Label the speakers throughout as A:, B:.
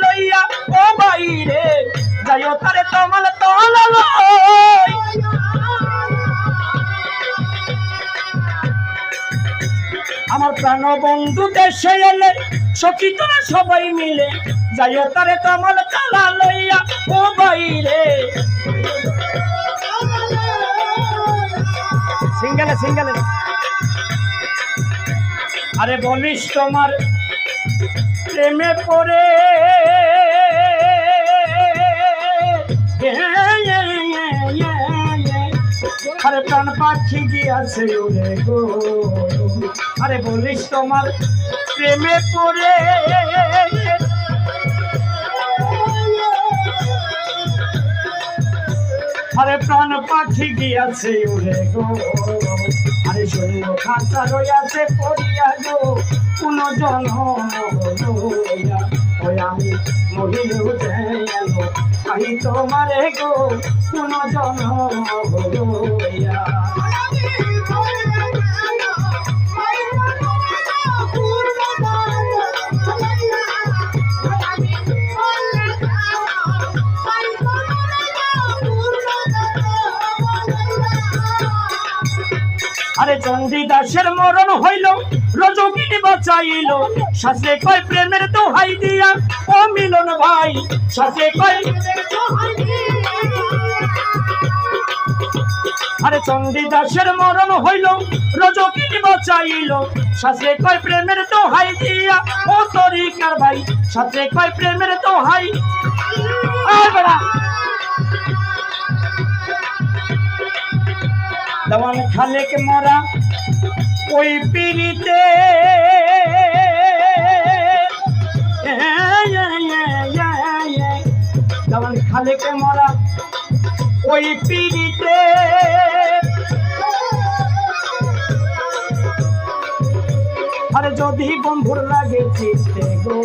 A: লইয়া ও বাইরে যাইও তারে তমাল তলা লই। আমার প্রাণ বন্ধু দেশে এলে সখী তোরা সবাই মিলে যাইও তারে তমাল তলা লইয়া ও বাইরে। সিঙ্গেলে সিঙ্গেলে আরে বলিস তোমার প্রেমে পড়ে আরে প্রাণ পাখি গিয়াছে উড়ে গো। আরে বলিস তোমার প্রেমে পড়ে আরে প্রাণ পাখি গিয়াছে উড়ে গো। আরে শৈল খাঁচা রইয়াছে পড়িয়া গো কোন জনম ওই আমি মহিলেও যেন পাই তোমারে গো কোন জনম। আরে চন্ডীদাসের মরণ হইল রজকিনী বাঁচাইল শাস্ত্রে কয় প্রেমের দোহাই দিয়া ও মিলন ভাই শাস্ত্রে কয়। আরে চন্ডীদাসের মরণ হইল রজকিনী বাঁচাইল শাস্ত্রে কয় প্রেমের দোহাই দিয়া ও তরিকার ভাই শাস্ত্রে কয় প্রেমের দোহাই। দেওয়ান খালেক মরা ওই পিড়িতে দেওয়ান খালেক মরা ওই পিড়িতে আরে যদি বন্ধুর লাগে চিনতে গো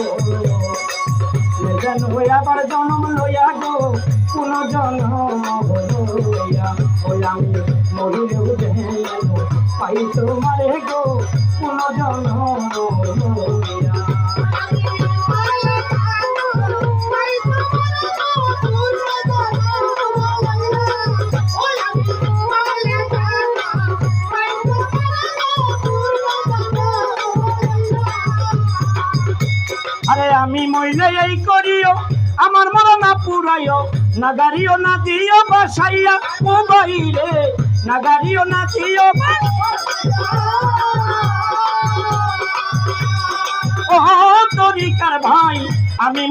A: ওই আবার জন্ম লইয়া গো কোন জন্ম লইয়া ওই আমি মরিলেও যেন পাই তোমারে গো কোন জন্ম লইয়া। আরে আমি মইলে এই করিও আমার মরা না পুরাইও না গাড়িও না দিও বাসাইয়া ও বাইরে না গাড়িও না দিও ও তরিকার ভাই আমি